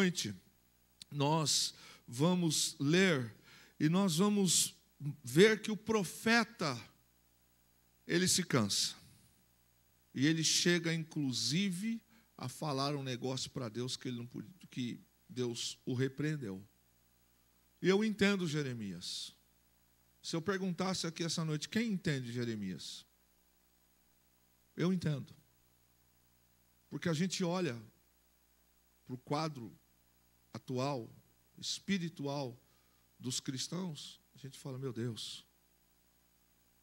noite nós vamos ler e nós vamos ver que o profeta, ele se cansa. E ele chega, inclusive, a falar um negócio para Deus que, ele não podia, que Deus o repreendeu. E eu entendo Jeremias. Se eu perguntasse aqui essa noite, quem entende Jeremias? Eu entendo. Porque a gente olha para o quadro atual, espiritual dos cristãos, a gente fala, meu Deus.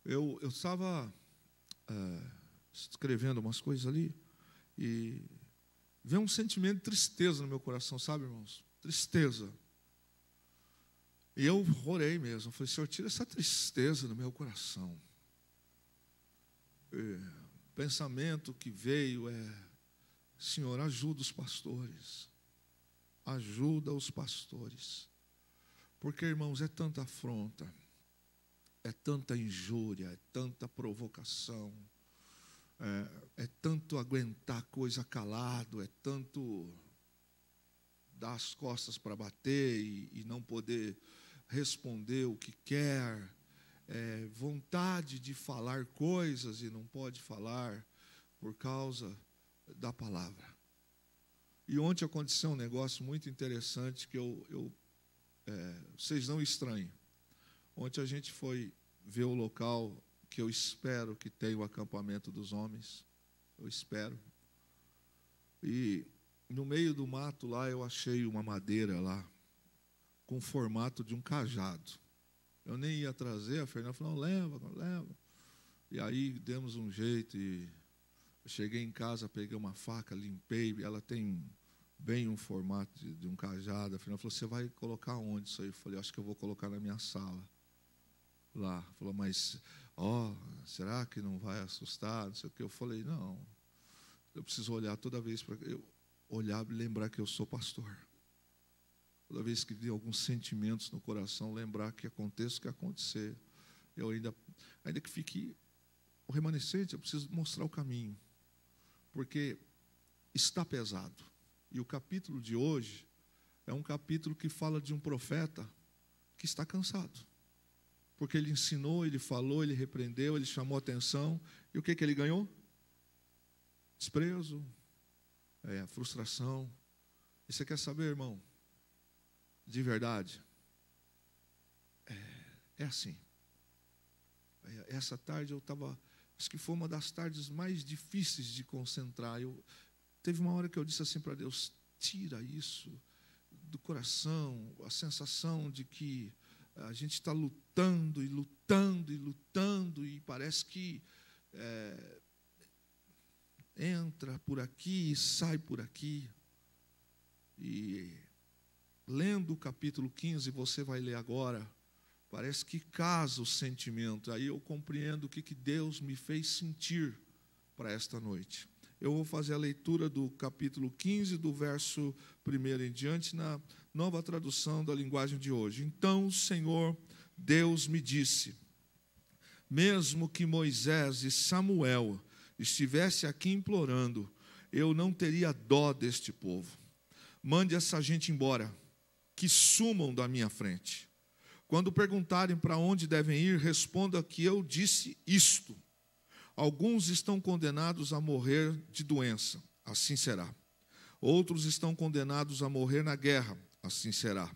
Eu estava escrevendo umas coisas ali e veio um sentimento de tristeza no meu coração, sabe, irmãos? Tristeza. E eu orei mesmo, falei, Senhor, tira essa tristeza do meu coração. O pensamento que veio Senhor, ajuda os pastores. Ajuda os pastores. Porque, irmãos, é tanta afronta, é tanta injúria, é tanta provocação, é tanto aguentar coisa calado, é tanto dar as costas para bater e não poder responder o que quer, vontade de falar coisas e não pode falar por causa da palavra. E ontem aconteceu um negócio muito interessante que vocês não estranhem. Ontem a gente foi ver o local que eu espero que tenha o acampamento dos homens. Eu espero. E no meio do mato lá eu achei uma madeira lá, com o formato de um cajado. Eu nem ia trazer, a Fernanda falou, não, leva. E aí demos um jeito e eu cheguei em casa, peguei uma faca, limpei, ela tem bem um formato de um cajado. A Fernanda falou, você vai colocar onde isso aí? Eu falei, acho que eu vou colocar na minha sala. Lá. Falou, mas, será que não vai assustar? Não sei o que. Eu falei, não, eu preciso olhar toda vez para eu olhar e lembrar que eu sou pastor. Toda vez que tem alguns sentimentos no coração, lembrar que aconteça o que acontecer. Eu ainda que fique o remanescente, eu preciso mostrar o caminho. Porque está pesado. E o capítulo de hoje é um capítulo que fala de um profeta que está cansado. Porque ele ensinou, ele falou, ele repreendeu, ele chamou atenção. E o que ele ganhou? Desprezo, frustração. E você quer saber, irmão? De verdade, é assim. Essa tarde eu estava, acho que foi uma das tardes mais difíceis de concentrar. Teve uma hora que eu disse assim para Deus, tira isso do coração, a sensação de que a gente está lutando e lutando e lutando e parece que entra por aqui e sai por aqui. E lendo o capítulo 15, você vai ler agora, parece que casa o sentimento. Aí eu compreendo o que Deus me fez sentir para esta noite. Eu vou fazer a leitura do capítulo 15, do verso 1 em diante, na nova tradução da linguagem de hoje. Então o Senhor Deus me disse, mesmo que Moisés e Samuel estivessem aqui implorando, eu não teria dó deste povo. Mande essa gente embora, que sumam da minha frente. Quando perguntarem para onde devem ir, responda que eu disse isto. Alguns estão condenados a morrer de doença, assim será. Outros estão condenados a morrer na guerra, assim será.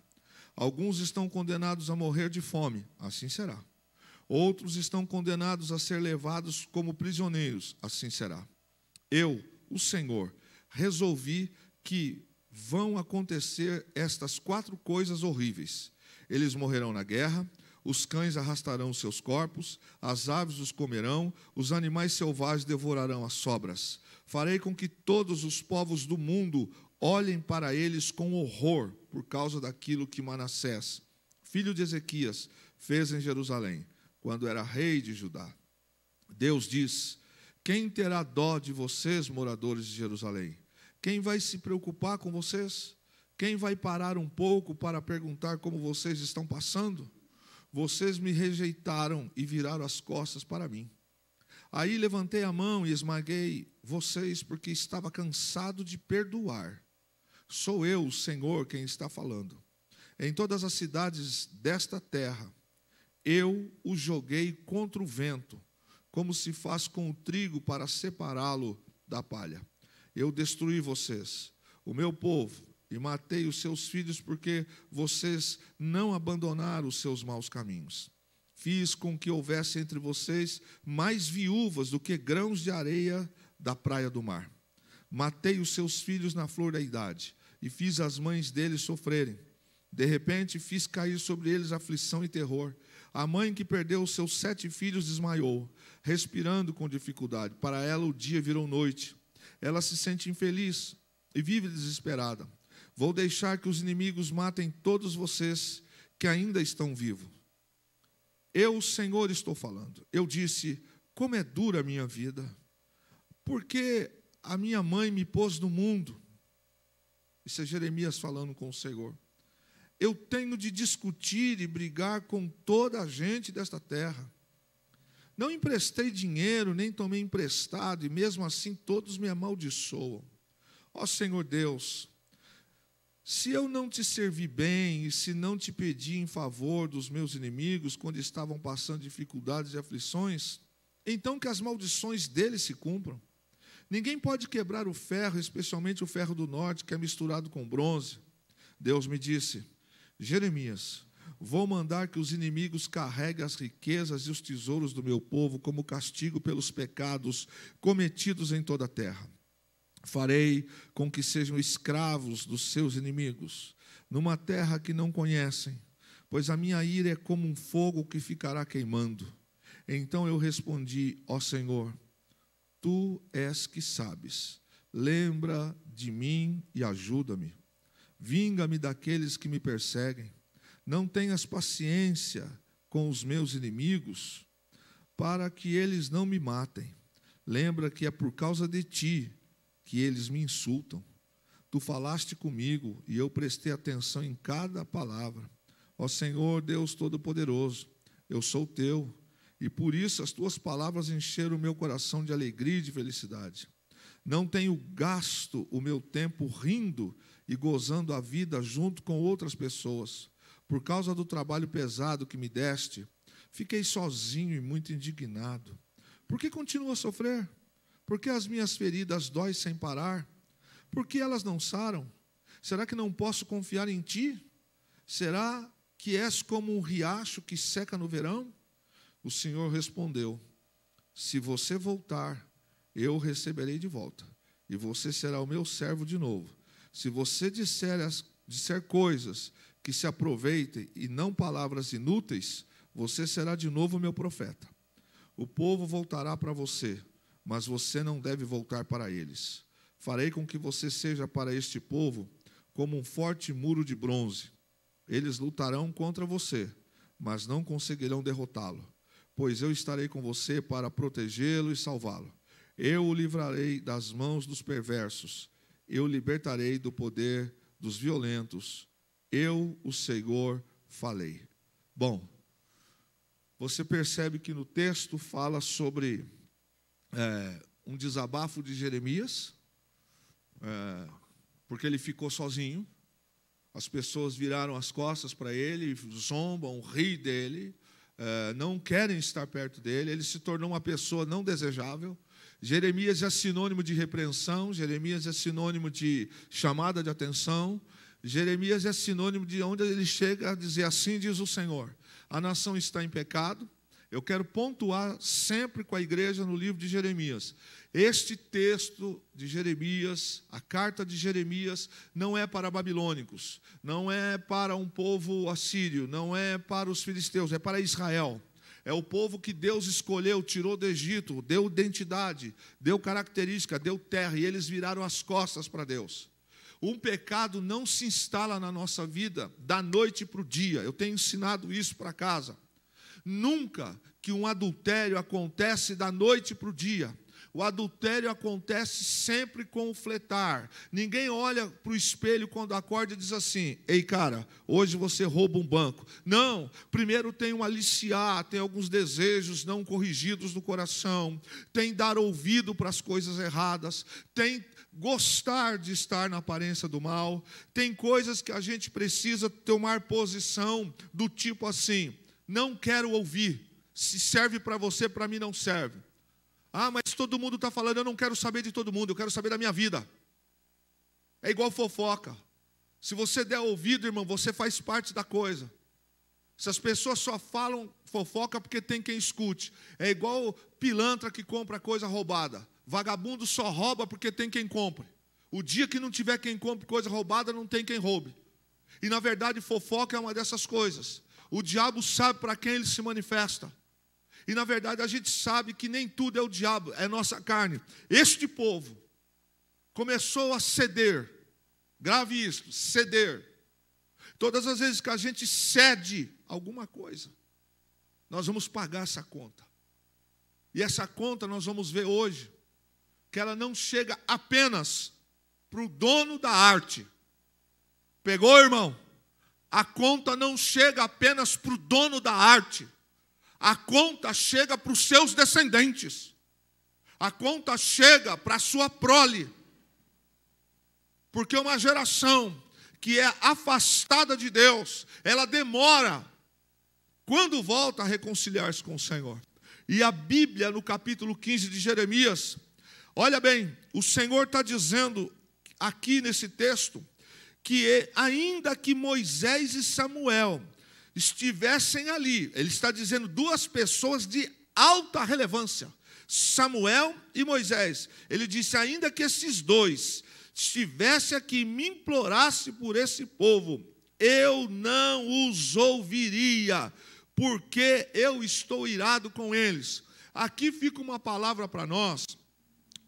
Alguns estão condenados a morrer de fome, assim será. Outros estão condenados a ser levados como prisioneiros, assim será. Eu, o Senhor, resolvi que vão acontecer estas 4 coisas horríveis. Eles morrerão na guerra, os cães arrastarão seus corpos, as aves os comerão, os animais selvagens devorarão as sobras. Farei com que todos os povos do mundo olhem para eles com horror por causa daquilo que Manassés, filho de Ezequias, fez em Jerusalém, quando era rei de Judá. Deus diz, quem terá dó de vocês, moradores de Jerusalém? Quem vai se preocupar com vocês? Quem vai parar um pouco para perguntar como vocês estão passando? Vocês me rejeitaram e viraram as costas para mim. Aí levantei a mão e esmaguei vocês, porque estava cansado de perdoar. Sou eu, o Senhor, quem está falando. Em todas as cidades desta terra, eu o joguei contra o vento, como se faz com o trigo para separá-lo da palha. Eu destruí vocês, o meu povo, e matei os seus filhos, porque vocês não abandonaram os seus maus caminhos. Fiz com que houvesse entre vocês mais viúvas do que grãos de areia da praia do mar. Matei os seus filhos na flor da idade, e fiz as mães deles sofrerem. De repente, fiz cair sobre eles aflição e terror. A mãe que perdeu os seus 7 filhos desmaiou, respirando com dificuldade. Para ela o dia virou noite. Ela se sente infeliz e vive desesperada. Vou deixar que os inimigos matem todos vocês que ainda estão vivos. Eu, o Senhor, estou falando. Eu disse, como é dura a minha vida, porque a minha mãe me pôs no mundo. Isso é Jeremias falando com o Senhor. Eu tenho de discutir e brigar com toda a gente desta terra. Não emprestei dinheiro, nem tomei emprestado, e mesmo assim todos me amaldiçoam. Ó Senhor Deus, se eu não te servi bem, e se não te pedi em favor dos meus inimigos, quando estavam passando dificuldades e aflições, então que as maldições deles se cumpram. Ninguém pode quebrar o ferro, especialmente o ferro do norte, que é misturado com bronze. Deus me disse, Jeremias, vou mandar que os inimigos carreguem as riquezas e os tesouros do meu povo como castigo pelos pecados cometidos em toda a terra. Farei com que sejam escravos dos seus inimigos, numa terra que não conhecem, pois a minha ira é como um fogo que ficará queimando. Então eu respondi, ó Senhor, tu és que sabes, lembra de mim e ajuda-me. Vinga-me daqueles que me perseguem. Não tenhas paciência com os meus inimigos, para que eles não me matem. Lembra que é por causa de ti que eles me insultam. Tu falaste comigo e eu prestei atenção em cada palavra. Ó Senhor, Deus Todo-Poderoso, eu sou teu, e por isso as tuas palavras encheram o meu coração de alegria e de felicidade. Não tenho gasto o meu tempo rindo e gozando a vida junto com outras pessoas. Por causa do trabalho pesado que me deste, fiquei sozinho e muito indignado. Por que continuo a sofrer? Por que as minhas feridas doem sem parar? Por que elas não saram? Será que não posso confiar em ti? Será que és como um riacho que seca no verão? O Senhor respondeu, se você voltar, eu o receberei de volta, e você será o meu servo de novo. Se você disser coisas que se aproveitem e não palavras inúteis, você será de novo meu profeta. O povo voltará para você, mas você não deve voltar para eles. Farei com que você seja para este povo como um forte muro de bronze. Eles lutarão contra você, mas não conseguirão derrotá-lo, pois eu estarei com você para protegê-lo e salvá-lo. Eu o livrarei das mãos dos perversos, eu o libertarei do poder dos violentos. Eu, o Senhor, falei. Bom, você percebe que no texto fala sobre um desabafo de Jeremias, porque ele ficou sozinho, as pessoas viraram as costas para ele, zombam, riem dele, não querem estar perto dele, ele se tornou uma pessoa não desejável. Jeremias é sinônimo de repreensão, Jeremias é sinônimo de chamada de atenção, Jeremias é sinônimo de onde ele chega a dizer, assim diz o Senhor, a nação está em pecado. Eu quero pontuar sempre com a igreja no livro de Jeremias. Este texto de Jeremias, a carta de Jeremias, não é para babilônicos, não é para um povo assírio, não é para os filisteus, é para Israel. É o povo que Deus escolheu, tirou do Egito, deu identidade, deu característica, deu terra, e eles viraram as costas para Deus. Um pecado não se instala na nossa vida da noite para o dia. Eu tenho ensinado isso para casa. Nunca que um adultério acontece da noite para o dia. O adultério acontece sempre com o fletar. Ninguém olha para o espelho quando acorda e diz assim, ei cara, hoje você rouba um banco. Não, primeiro tem um aliciar, tem alguns desejos não corrigidos no coração, tem dar ouvido para as coisas erradas, tem gostar de estar na aparência do mal, tem coisas que a gente precisa tomar posição do tipo assim, não quero ouvir, se serve para você, para mim não serve. Ah, mas todo mundo está falando, eu não quero saber de todo mundo, eu quero saber da minha vida. É igual fofoca. Se você der ouvido, irmão, você faz parte da coisa. Se as pessoas só falam fofoca porque tem quem escute. É igual pilantra que compra coisa roubada. Vagabundo só rouba porque tem quem compre. O dia que não tiver quem compre coisa roubada, não tem quem roube. E na verdade, fofoca é uma dessas coisas. O diabo sabe para quem ele se manifesta. E na verdade, a gente sabe que nem tudo é o diabo, é nossa carne. Este povo começou a ceder. Grave isto, ceder. Todas as vezes que a gente cede alguma coisa, nós vamos pagar essa conta. E essa conta nós vamos ver hoje, que ela não chega apenas para o dono da arte. Pegou, irmão? A conta não chega apenas para o dono da arte. A conta chega para os seus descendentes. A conta chega para a sua prole. Porque uma geração que é afastada de Deus, ela demora, quando volta, a reconciliar-se com o Senhor. E a Bíblia, no capítulo 15 de Jeremias, olha bem, o Senhor está dizendo aqui nesse texto, que ainda que Moisés e Samuel estivessem ali, ele está dizendo duas pessoas de alta relevância, Samuel e Moisés. Ele disse, ainda que esses dois estivesse aqui e me implorasse por esse povo, eu não os ouviria, porque eu estou irado com eles. Aqui fica uma palavra para nós,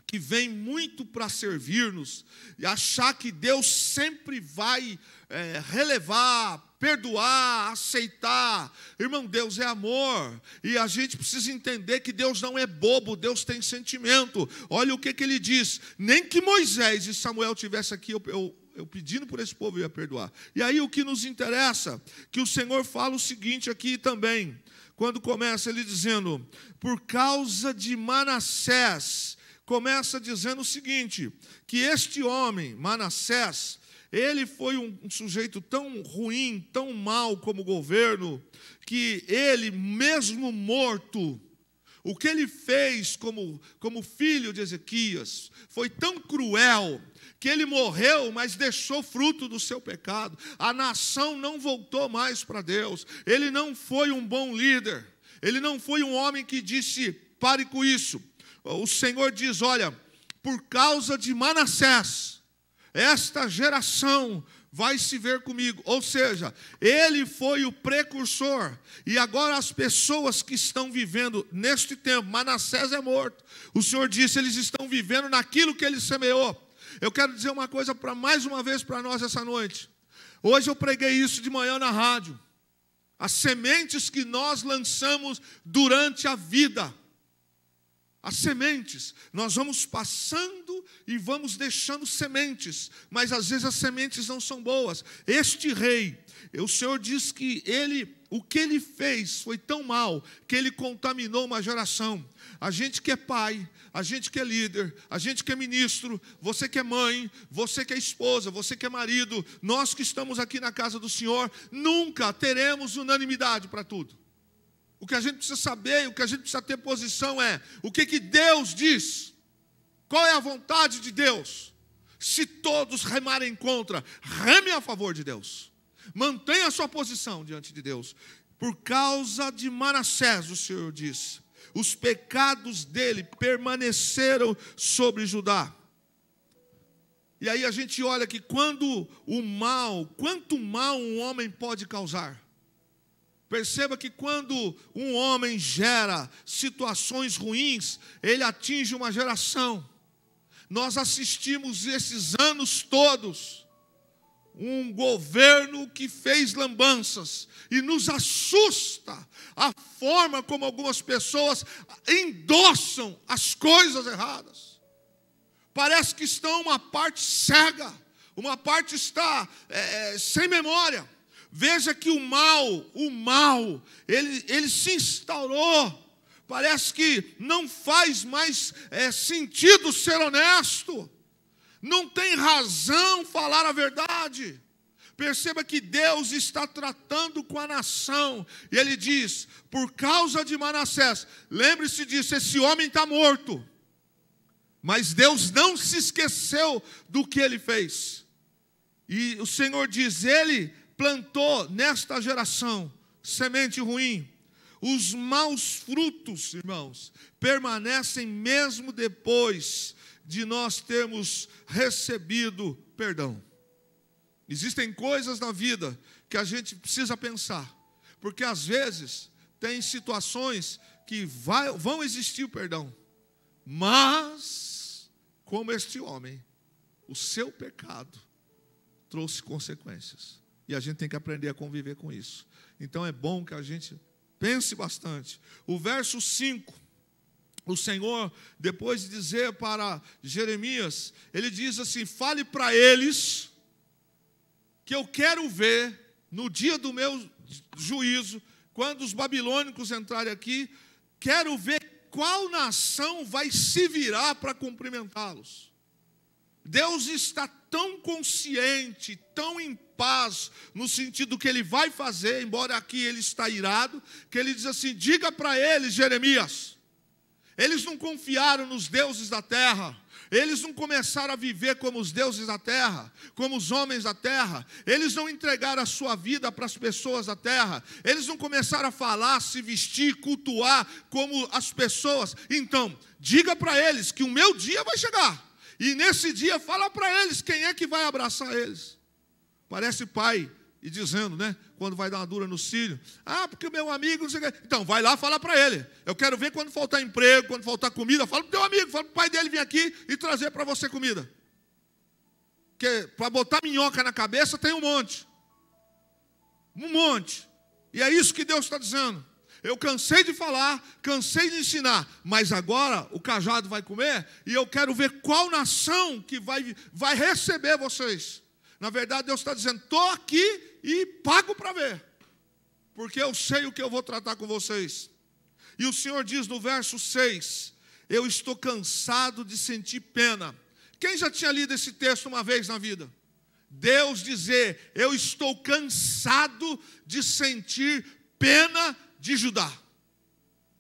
que vem muito para servir-nos, e achar que Deus sempre vai relevar, perdoar, aceitar. Irmão, Deus é amor, e a gente precisa entender que Deus não é bobo, Deus tem sentimento. Olha o que ele diz, nem que Moisés e Samuel tivessem aqui, eu pedindo por esse povo, eu ia perdoar. E aí o que nos interessa, que o Senhor fala o seguinte aqui também, quando começa ele dizendo, por causa de Manassés, começa dizendo o seguinte, que este homem, Manassés, ele foi um sujeito tão ruim, tão mau como governo, que ele, mesmo morto, o que ele fez como filho de Ezequias, foi tão cruel, que ele morreu, mas deixou fruto do seu pecado. A nação não voltou mais para Deus. Ele não foi um bom líder. Ele não foi um homem que disse, pare com isso. O Senhor diz, olha, por causa de Manassés, esta geração vai se ver comigo. Ou seja, ele foi o precursor. E agora as pessoas que estão vivendo neste tempo, Manassés é morto. O Senhor disse, eles estão vivendo naquilo que ele semeou. Eu quero dizer uma coisa mais uma vez para nós essa noite. Hoje eu preguei isso de manhã na rádio. As sementes que nós lançamos durante a vida. As sementes, nós vamos passando e vamos deixando sementes, mas às vezes as sementes não são boas. Este rei, o Senhor diz que o que ele fez foi tão mal, que ele contaminou uma geração. A gente que é pai, a gente que é líder, a gente que é ministro, você que é mãe, você que é esposa, você que é marido, nós que estamos aqui na casa do Senhor, nunca teremos unanimidade para tudo. O que a gente precisa saber, o que a gente precisa ter posição é, o que Deus diz? Qual é a vontade de Deus? Se todos remarem contra, reme a favor de Deus. Mantenha a sua posição diante de Deus. Por causa de Manassés, o Senhor diz, os pecados dele permaneceram sobre Judá. E aí a gente olha que quanto mal um homem pode causar. Perceba que quando um homem gera situações ruins, ele atinge uma geração. Nós assistimos esses anos todos um governo que fez lambanças e nos assusta a forma como algumas pessoas endossam as coisas erradas. Parece que estão uma parte cega, uma parte está sem memória. Veja que o mal, ele se instaurou. Parece que não faz mais sentido ser honesto. Não tem razão falar a verdade. Perceba que Deus está tratando com a nação. E Ele diz, por causa de Manassés, lembre-se disso, esse homem está morto. Mas Deus não se esqueceu do que Ele fez. E o Senhor diz, Ele plantou nesta geração semente ruim. Os maus frutos, irmãos, permanecem mesmo depois de nós termos recebido perdão. Existem coisas na vida que a gente precisa pensar, porque às vezes tem situações que vão existir o perdão, mas, como este homem, o seu pecado trouxe consequências, e a gente tem que aprender a conviver com isso. Então é bom que a gente pense bastante. O verso 5, o Senhor, depois de dizer para Jeremias, Ele diz assim, fale para eles que eu quero ver no dia do meu juízo, quando os babilônicos entrarem aqui, quero ver qual nação vai se virar para cumprimentá-los. Deus está tão consciente, tão em paz, no sentido que Ele vai fazer, embora aqui Ele está irado, que Ele diz assim, diga para eles, Jeremias, eles não confiaram nos deuses da terra, eles não começaram a viver como os deuses da terra, como os homens da terra, eles não entregaram a sua vida para as pessoas da terra, eles não começaram a falar, se vestir, cultuar como as pessoas. Então, diga para eles que o meu dia vai chegar, e nesse dia fala para eles quem é que vai abraçar eles. Parece pai e dizendo, né, quando vai dar uma dura no filho, porque o meu amigo não sei o que. Então, vai lá falar para ele. Eu quero ver quando faltar emprego, quando faltar comida, fala para o teu amigo, fala para o pai dele vir aqui e trazer para você comida. Porque para botar minhoca na cabeça tem um monte. Um monte. E é isso que Deus está dizendo. Eu cansei de falar, cansei de ensinar, mas agora o cajado vai comer e eu quero ver qual nação que vai receber vocês. Na verdade, Deus está dizendo, estou aqui e pago para ver, porque eu sei o que eu vou tratar com vocês. E o Senhor diz no verso 6, eu estou cansado de sentir pena. Quem já tinha lido esse texto uma vez na vida? Deus dizer, eu estou cansado de sentir pena de Judá.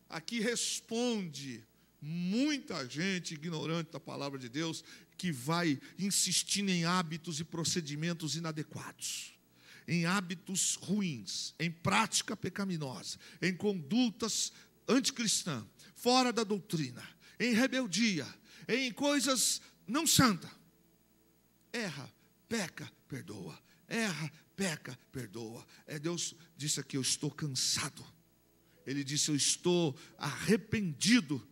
Aqui responde muita gente ignorante da palavra de Deus, que vai insistindo em hábitos e procedimentos inadequados, em hábitos ruins, em prática pecaminosa, em condutas anticristãs, fora da doutrina, em rebeldia, em coisas não santas. Erra, peca, perdoa. Erra, peca, perdoa. Deus disse aqui, eu estou cansado. Ele disse, eu estou arrependido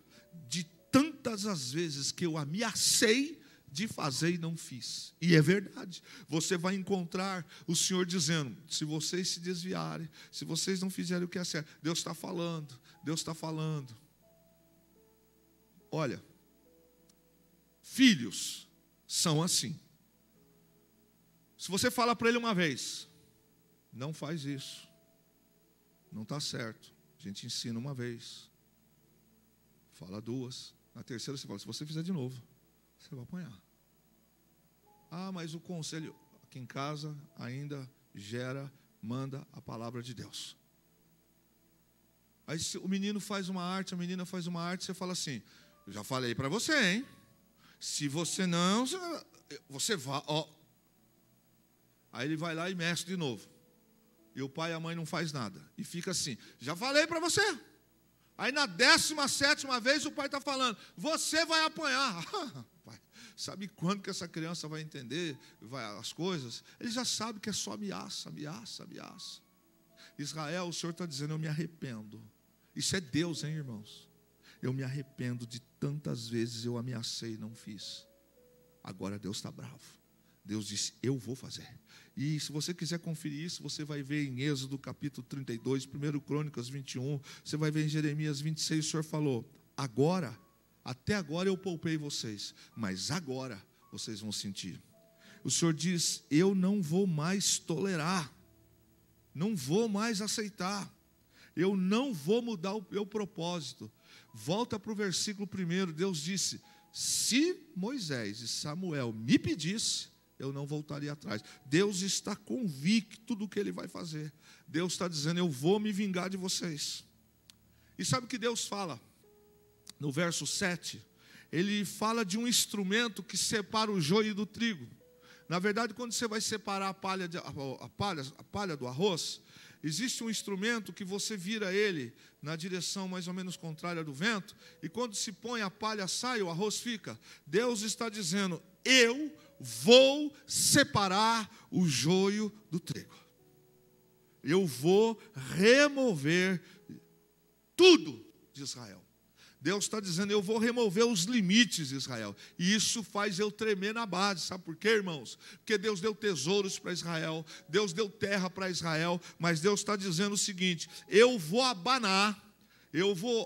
de tantas as vezes que eu ameacei de fazer e não fiz. E é verdade. Você vai encontrar o Senhor dizendo, se vocês se desviarem, se vocês não fizerem o que é certo, Deus está falando, Deus está falando. Olha, filhos são assim. Se você fala para ele uma vez, não faz isso, não está certo. A gente ensina uma vez, fala duas, na terceira você fala, se você fizer de novo, você vai apanhar. Mas o conselho aqui em casa ainda manda a palavra de Deus. Aí se o menino faz uma arte, a menina faz uma arte, você fala assim, eu já falei para você, hein? Se você não, você vai, Aí ele vai lá e mexe de novo. E o pai e a mãe não faz nada. E fica assim, já falei para você. Aí na 17ª vez o pai está falando, você vai apanhar. Pai, sabe quando que essa criança vai entender as coisas? Ele já sabe que é só ameaça, ameaça, ameaça. Israel, o Senhor está dizendo, eu me arrependo. Isso é Deus, hein, irmãos? Eu me arrependo de tantas vezes eu ameacei e não fiz. Agora Deus está bravo. Deus disse, eu vou fazer. E se você quiser conferir isso, você vai ver em Êxodo capítulo 32, 1 Crônicas 21, você vai ver em Jeremias 26, o Senhor falou, até agora eu poupei vocês, mas agora vocês vão sentir. O Senhor diz, eu não vou mais tolerar, não vou mais aceitar, eu não vou mudar o meu propósito. Volta para o versículo 1, Deus disse, se Moisés e Samuel me pedissem, eu não voltaria atrás. Deus está convicto do que Ele vai fazer. Deus está dizendo, eu vou me vingar de vocês. E sabe o que Deus fala? No verso 7, Ele fala de um instrumento que separa o joio do trigo. Na verdade, quando você vai separar a palha do arroz, existe um instrumento que você vira ele na direção mais ou menos contrária do vento, e quando se põe a palha sai, o arroz fica. Deus está dizendo, eu vou separar o joio do trigo. Eu vou remover tudo de Israel. Deus está dizendo, eu vou remover os limites de Israel. E isso faz eu tremer na base. Sabe por quê, irmãos? Porque Deus deu tesouros para Israel, Deus deu terra para Israel, mas Deus está dizendo o seguinte, eu vou abanar,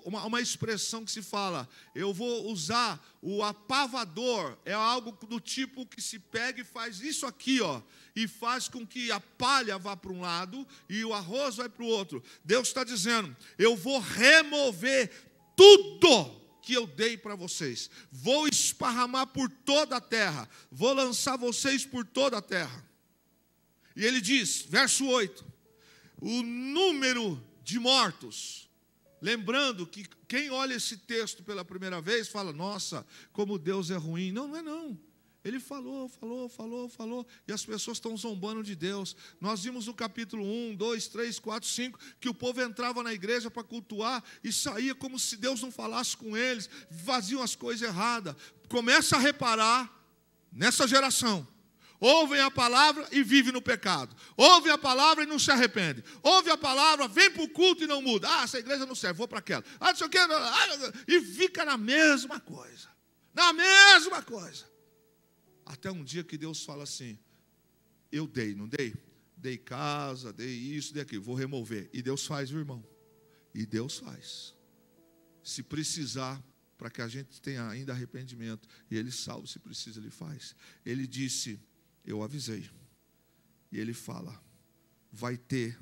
uma expressão que se fala, eu vou usar o apavador, é algo do tipo que se pega e faz isso aqui, ó, e faz com que a palha vá para um lado e o arroz vai para o outro. Deus está dizendo, eu vou remover tudo que eu dei para vocês, vou esparramar por toda a terra, vou lançar vocês por toda a terra. E ele diz, verso 8, o número de mortos, lembrando que quem olha esse texto pela primeira vez, fala, nossa, como Deus é ruim. Não, não é não. Ele falou, e as pessoas estão zombando de Deus. Nós vimos no capítulo 1, 2, 3, 4, 5, que o povo entrava na igreja para cultuar e saía como se Deus não falasse com eles, faziam as coisas erradas. Começa a reparar nessa geração. Ouvem a palavra e vivem no pecado. Ouvem a palavra e não se arrependem. Ouvem a palavra, vem para o culto e não muda. Ah, essa igreja não serve, vou para aquela. Ah, não sei o quê. E fica na mesma coisa. Na mesma coisa. Até um dia que Deus fala assim, eu dei, não dei? Dei casa, dei isso, dei aquilo, vou remover. E Deus faz, viu, irmão? E Deus faz. Se precisar, para que a gente tenha ainda arrependimento, e Ele salva, se precisa, Ele faz. Ele disse, eu avisei. E Ele fala, vai ter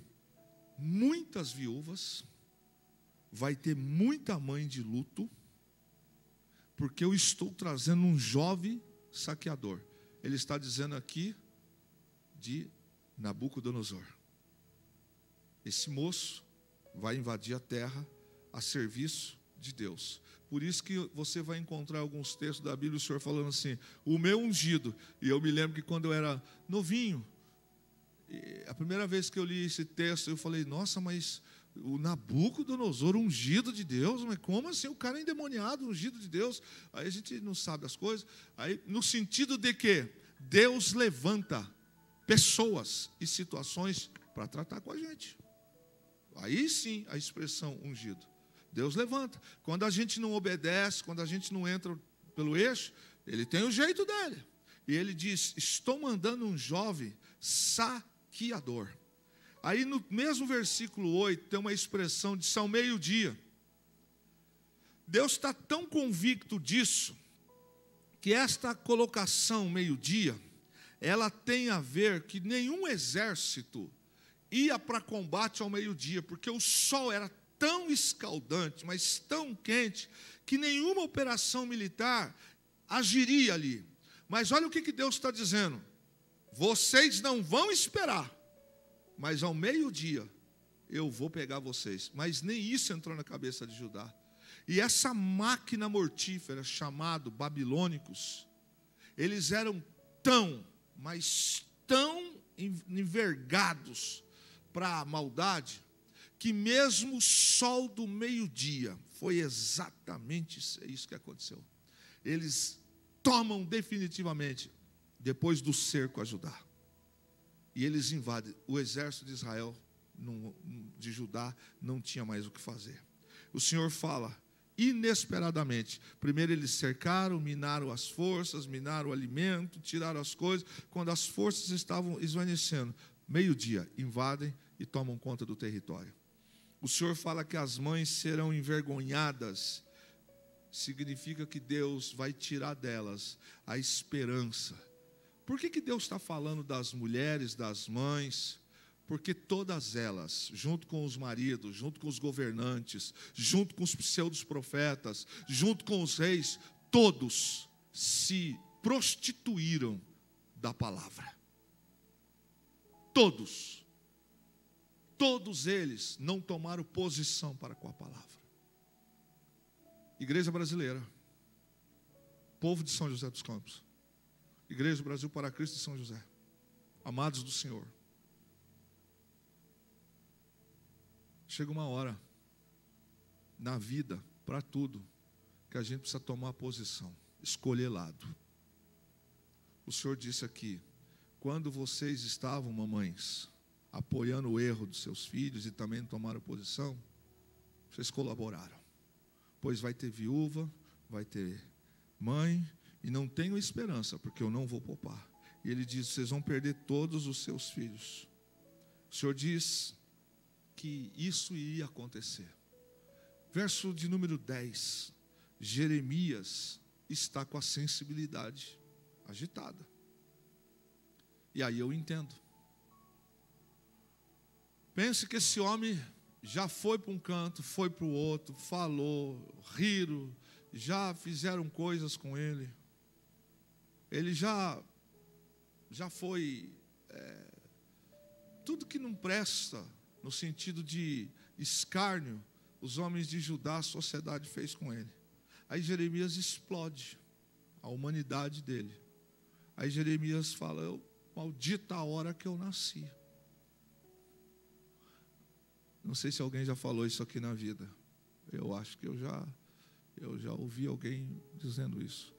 muitas viúvas, vai ter muita mãe de luto, porque eu estou trazendo um jovem saqueador. Ele está dizendo aqui de Nabucodonosor. Esse moço vai invadir a terra a serviço de Deus. Por isso que você vai encontrar alguns textos da Bíblia, o Senhor falando assim, o meu ungido. E eu me lembro que quando eu era novinho, a primeira vez que eu li esse texto, eu falei, nossa, mas o Nabucodonosor, ungido de Deus, mas como assim? O cara é endemoniado, ungido de Deus. Aí a gente não sabe as coisas. Aí, no sentido de que Deus levanta pessoas e situações para tratar com a gente. Aí sim a expressão ungido. Deus levanta. Quando a gente não obedece, quando a gente não entra pelo eixo, Ele tem o jeito dele. E Ele diz, estou mandando um jovem saqueador. Aí no mesmo versículo 8, tem uma expressão de ao meio-dia. Deus está tão convicto disso, que esta colocação meio-dia, ela tem a ver que nenhum exército ia para combate ao meio-dia, porque o sol era tão escaldante, mas tão quente, que nenhuma operação militar agiria ali. Mas olha o que Deus está dizendo, vocês não vão esperar, mas ao meio-dia eu vou pegar vocês. Mas nem isso entrou na cabeça de Judá. E essa máquina mortífera, chamado babilônicos, eles eram tão, mas tão envergados para a maldade, que mesmo o sol do meio-dia, foi exatamente isso que aconteceu. Eles tomam definitivamente, depois do cerco a Judá. E eles invadem. O exército de Israel, de Judá, não tinha mais o que fazer. O Senhor fala, inesperadamente. Primeiro eles cercaram, minaram as forças, minaram o alimento, tiraram as coisas. Quando as forças estavam esvanecendo, meio-dia, invadem e tomam conta do território. O Senhor fala que as mães serão envergonhadas. Significa que Deus vai tirar delas a esperança. Por que Deus está falando das mulheres, das mães? Porque todas elas, junto com os maridos, junto com os governantes, junto com os pseudos profetas, junto com os reis, todos se prostituíram da palavra. Todos eles não tomaram posição para com a palavra. Igreja brasileira, povo de São José dos Campos, Igreja Brasil para Cristo de São José, amados do Senhor, chega uma hora na vida, para tudo, que a gente precisa tomar posição, escolher lado. O Senhor disse aqui, quando vocês estavam, mamães, apoiando o erro dos seus filhos e também não tomaram posição, vocês colaboraram. Pois vai ter viúva, vai ter mãe, e não tenho esperança, porque eu não vou poupar. E ele diz, vocês vão perder todos os seus filhos. O Senhor diz que isso iria acontecer. Verso de número 10, Jeremias está com a sensibilidade agitada. E aí eu entendo. Pense que esse homem já foi para um canto, foi para o outro, falou, riram, já fizeram coisas com ele. Ele já foi tudo que não presta, no sentido de escárnio, os homens de Judá, a sociedade fez com ele. Aí Jeremias explode a humanidade dele. Aí Jeremias fala, maldita a hora que eu nasci. Não sei se alguém já falou isso aqui na vida. Eu acho que eu já ouvi alguém dizendo isso.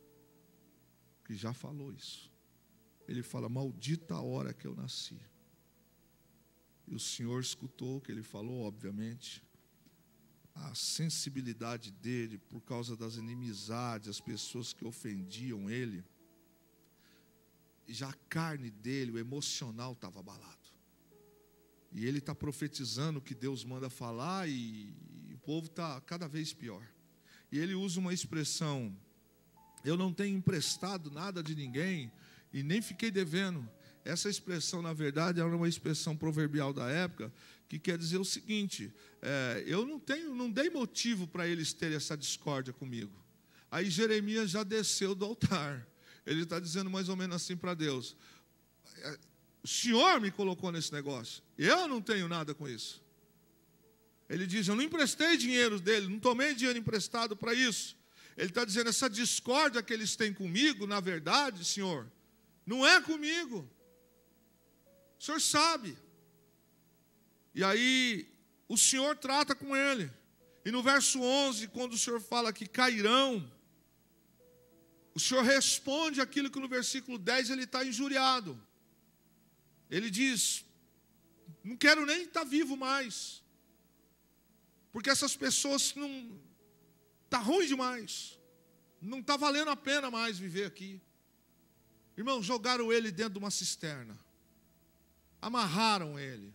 Que já falou isso. Ele fala, maldita a hora que eu nasci. E o Senhor escutou o que ele falou, obviamente. A sensibilidade dele, por causa das inimizades, as pessoas que ofendiam ele. Já a carne dele, o emocional estava abalado. E ele está profetizando o que Deus manda falar e o povo está cada vez pior. E ele usa uma expressão, eu não tenho emprestado nada de ninguém e nem fiquei devendo. Essa expressão, na verdade, era uma expressão proverbial da época, que quer dizer o seguinte, eu não dei motivo para eles terem essa discórdia comigo. Aí Jeremias já desceu do altar. Ele está dizendo mais ou menos assim para Deus, o Senhor me colocou nesse negócio. Eu não tenho nada com isso. Ele diz, eu não emprestei dinheiro dele, não tomei dinheiro emprestado para isso. Ele está dizendo, essa discórdia que eles têm comigo, na verdade, Senhor, não é comigo. O Senhor sabe. E aí, o Senhor trata com ele. E no verso 11, quando o Senhor fala que cairão, o Senhor responde aquilo que no versículo 10 ele está injuriado. Ele diz, não quero nem estar vivo mais, porque essas pessoas não, está ruim demais, não está valendo a pena mais viver aqui. Irmão, jogaram ele dentro de uma cisterna, amarraram ele,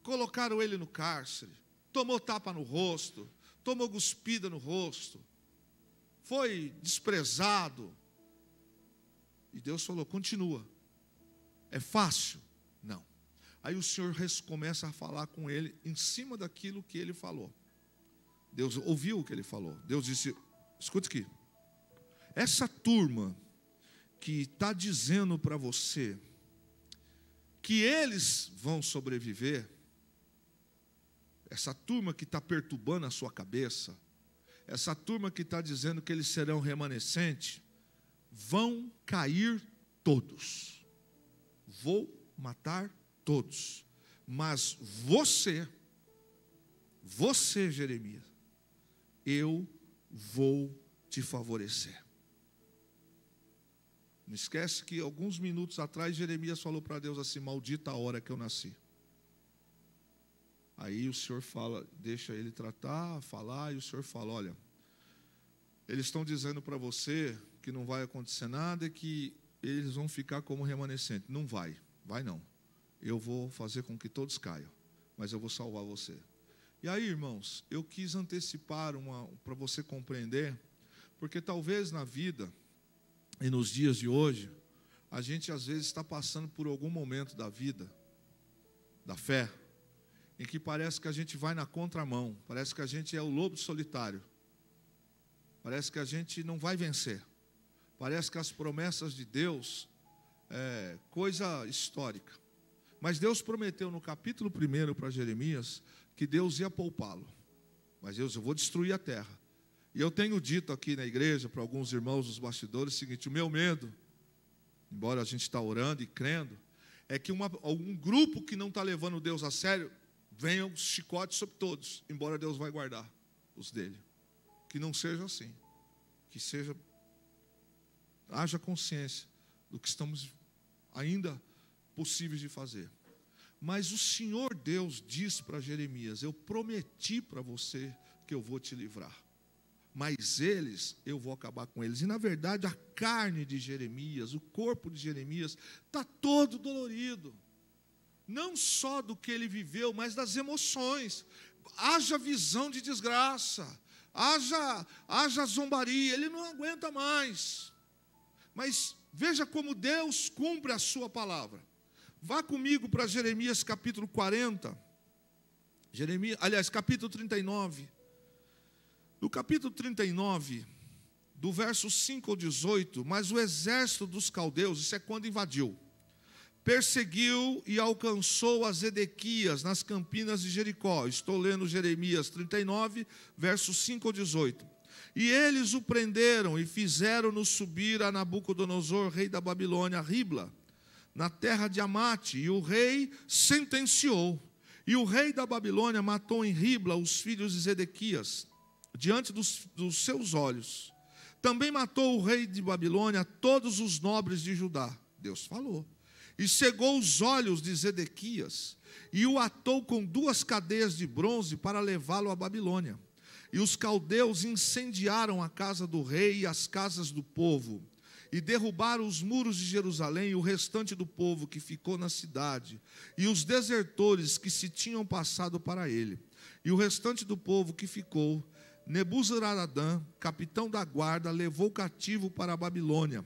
colocaram ele no cárcere, tomou tapa no rosto, tomou cuspida no rosto, foi desprezado, e Deus falou, continua, é fácil? Não. Aí o Senhor começa a falar com ele em cima daquilo que ele falou. Deus ouviu o que ele falou. Deus disse, escute aqui, essa turma que está dizendo para você que eles vão sobreviver, essa turma que está perturbando a sua cabeça, essa turma que está dizendo que eles serão remanescentes, vão cair todos. Vou matar todos. Mas você, Jeremias, eu vou te favorecer. Não esquece que alguns minutos atrás Jeremias falou para Deus assim, maldita a hora que eu nasci. Aí o Senhor fala, deixa ele tratar, falar, e o Senhor fala, olha, eles estão dizendo para você que não vai acontecer nada e que eles vão ficar como remanescente. Não vai não. Eu vou fazer com que todos caiam, mas eu vou salvar você. E aí, irmãos, eu quis antecipar para você compreender, porque talvez na vida e nos dias de hoje, a gente às vezes está passando por algum momento da vida, da fé, em que parece que a gente vai na contramão, parece que a gente é o lobo solitário, parece que a gente não vai vencer. Parece que as promessas de Deus é coisa histórica. Mas Deus prometeu no capítulo 1 para Jeremias que Deus ia poupá-lo. Mas Deus, eu vou destruir a terra. E eu tenho dito aqui na igreja para alguns irmãos dos bastidores o seguinte: o meu medo, embora a gente está orando e crendo, é que algum grupo que não está levando Deus a sério venha um chicote sobre todos, embora Deus vai guardar os dele. Que não seja assim. Que haja consciência do que estamos ainda possíveis de fazer. Mas o Senhor Deus diz para Jeremias: eu prometi para você que eu vou te livrar, mas eu vou acabar com eles. E na verdade a carne de Jeremias, o corpo de Jeremias está todo dolorido, não só do que ele viveu, mas das emoções. Haja visão de desgraça, haja zombaria, ele não aguenta mais. Mas veja como Deus cumpre a sua palavra. Vá comigo para Jeremias capítulo 40. Capítulo 39. No capítulo 39, do verso 5 ao 18, mas o exército dos caldeus, isso é quando invadiu, perseguiu e alcançou a Zedequias nas campinas de Jericó. Estou lendo Jeremias 39, versos 5 ao 18. E eles o prenderam e fizeram-no subir a Nabucodonosor, rei da Babilônia, a Ribla, na terra de Amate, e o rei sentenciou. E o rei da Babilônia matou em Ribla os filhos de Zedequias, diante dos seus olhos. Também matou o rei de Babilônia todos os nobres de Judá. Deus falou. E cegou os olhos de Zedequias, e o atou com 2 cadeias de bronze para levá-lo à Babilônia. E os caldeus incendiaram a casa do rei e as casas do povo, e derrubaram os muros de Jerusalém e o restante do povo que ficou na cidade, e os desertores que se tinham passado para ele. E o restante do povo que ficou, Nebuzaradã, capitão da guarda, levou cativo para a Babilônia.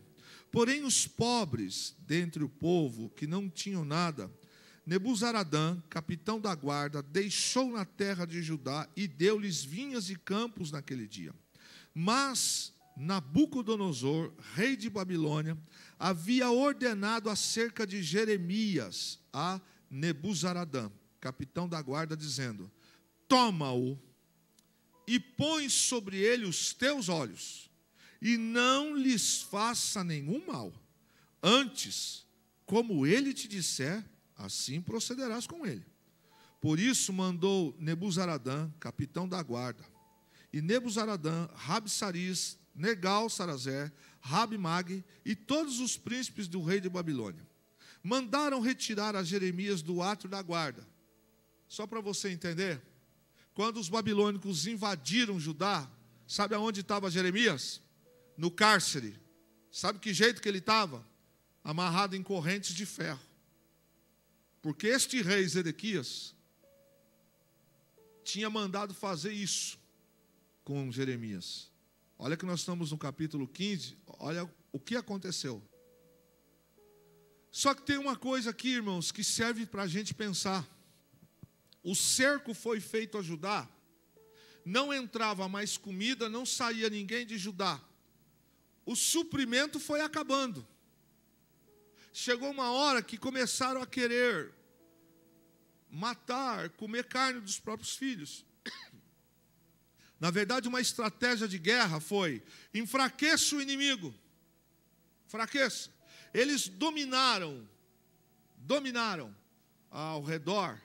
Porém os pobres dentre o povo, que não tinham nada, Nebuzaradã, capitão da guarda, deixou na terra de Judá e deu-lhes vinhas e campos naquele dia. Mas Nabucodonosor, rei de Babilônia, havia ordenado acerca de Jeremias a Nebuzaradã, capitão da guarda, dizendo: toma-o e põe sobre ele os teus olhos, e não lhes faça nenhum mal. Antes, como ele te disser, assim procederás com ele. Por isso mandou Nebuzaradã, capitão da guarda, e Nebuzaradã, Rabsaris, Nergal-Sarezer, Rabi-Mag e todos os príncipes do rei de Babilônia mandaram retirar a Jeremias do átrio da guarda. Só para você entender, quando os babilônicos invadiram Judá, sabe aonde estava Jeremias? No cárcere. Sabe que jeito que ele estava? Amarrado em correntes de ferro. Porque este rei Zedequias tinha mandado fazer isso com Jeremias. Olha que nós estamos no capítulo 15, olha o que aconteceu. Só que tem uma coisa aqui, irmãos, que serve para a gente pensar. O cerco foi feito a Judá, não entrava mais comida, não saía ninguém de Judá. O suprimento foi acabando. Chegou uma hora que começaram a querer matar, comer carne dos próprios filhos. Na verdade, uma estratégia de guerra foi: enfraqueça o inimigo. Enfraqueça. Eles dominaram ao redor,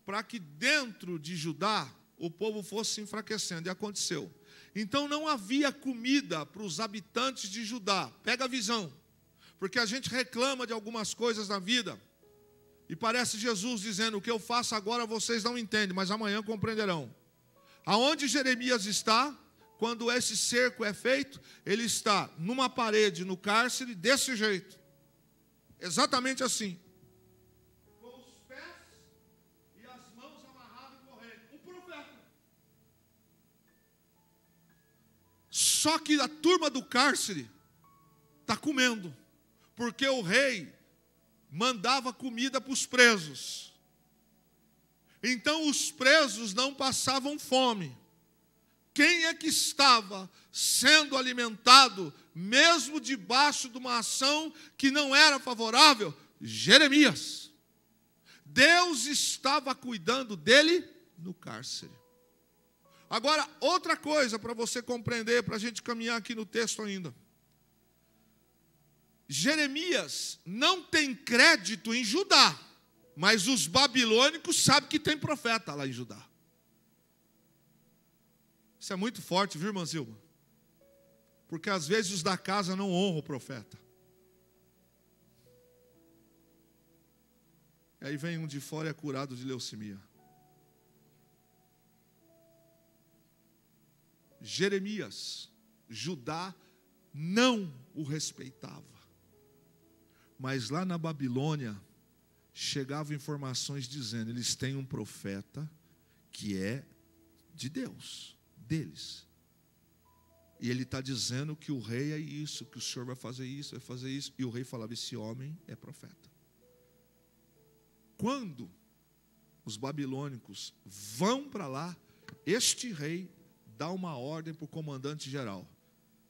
para que dentro de Judá o povo fosse se enfraquecendo. E aconteceu. Então não havia comida para os habitantes de Judá. Pega a visão. Porque a gente reclama de algumas coisas na vida, e parece Jesus dizendo: o que eu faço agora vocês não entendem, mas amanhã compreenderão. Aonde Jeremias está, quando esse cerco é feito, ele está numa parede, no cárcere, desse jeito. Exatamente assim. Com os pés e as mãos amarradas e correndo. Um profeta. Só que a turma do cárcere está comendo, porque o rei mandava comida para os presos. Então os presos não passavam fome. Quem é que estava sendo alimentado mesmo debaixo de uma ação que não era favorável? Jeremias. Deus estava cuidando dele no cárcere. Agora, outra coisa para você compreender, para a gente caminhar aqui no texto ainda. Jeremias não tem crédito em Judá, mas os babilônicos sabem que tem profeta lá em Judá. Isso é muito forte, viu, irmã Zilma? Porque às vezes os da casa não honram o profeta. E aí vem um de fora e é curado de leucemia. Jeremias, Judá não o respeitava. Mas lá na Babilônia, chegavam informações dizendo, eles têm um profeta que é de Deus, deles. E ele está dizendo que o rei é isso, que o Senhor vai fazer isso, vai fazer isso. E o rei falava, esse homem é profeta. Quando os babilônicos vão para lá, este rei dá uma ordem para o comandante geral.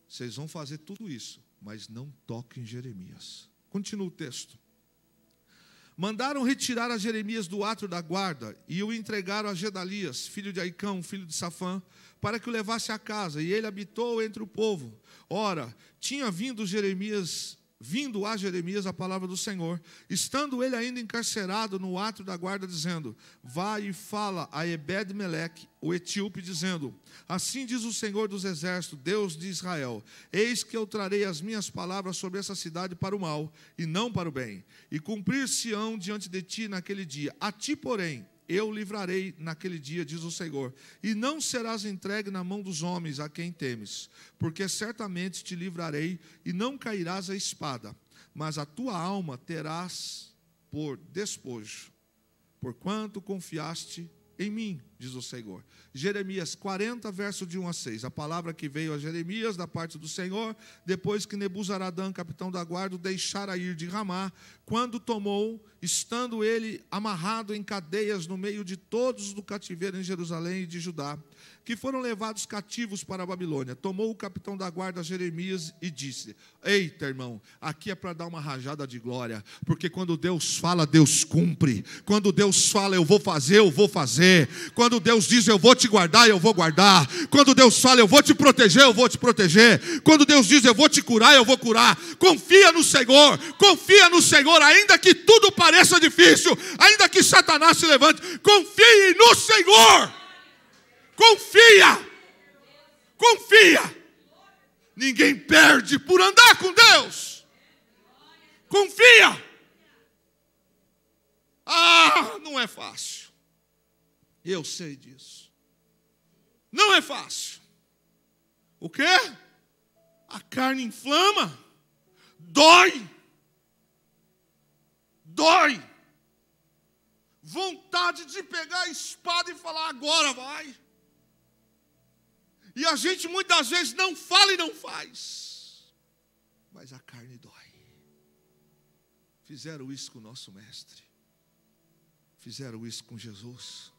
Vocês vão fazer tudo isso, mas não toquem em Jeremias. Continua o texto. Mandaram retirar a Jeremias do átrio da guarda e o entregaram a Gedalias, filho de Aicão, filho de Safã, para que o levasse a casa. E ele habitou entre o povo. Ora, tinha vindo a Jeremias a palavra do Senhor, estando ele ainda encarcerado no átrio da guarda, dizendo, vai e fala a Ebed-Meleque, o etíope, dizendo, assim diz o Senhor dos exércitos, Deus de Israel, eis que eu trarei as minhas palavras sobre essa cidade para o mal, e não para o bem, e cumprir-se-ão diante de ti naquele dia, a ti, porém, eu livrarei naquele dia, diz o Senhor, e não serás entregue na mão dos homens a quem temes, porque certamente te livrarei e não cairás a espada, mas a tua alma terás por despojo, porquanto confiaste em mim, diz o Senhor. Jeremias 40, verso de 1 a 6. A palavra que veio a Jeremias da parte do Senhor, depois que Nebuzaradã, capitão da guarda, o deixara ir de Ramá, quando tomou, estando ele amarrado em cadeias no meio de todos do cativeiro em Jerusalém e de Judá, que foram levados cativos para a Babilônia. Tomou o capitão da guarda Jeremias e disse, eita, irmão, aqui é para dar uma rajada de glória, porque quando Deus fala, Deus cumpre. Quando Deus fala, eu vou fazer, eu vou fazer. Quando Deus diz, eu vou te guardar, eu vou guardar. Quando Deus fala, eu vou te proteger, eu vou te proteger. Quando Deus diz, eu vou te curar, eu vou curar. Confia no Senhor, ainda que tudo pareça difícil, ainda que Satanás se levante, confie no Senhor. Confia. Ninguém perde por andar com Deus. Confia. Não é fácil. Eu sei disso. Não é fácil. O quê? A carne inflama. Dói. Vontade de pegar a espada e falar, agora vai. E a gente muitas vezes não fala e não faz. Mas a carne dói. Fizeram isso com o nosso mestre. Fizeram isso com Jesus.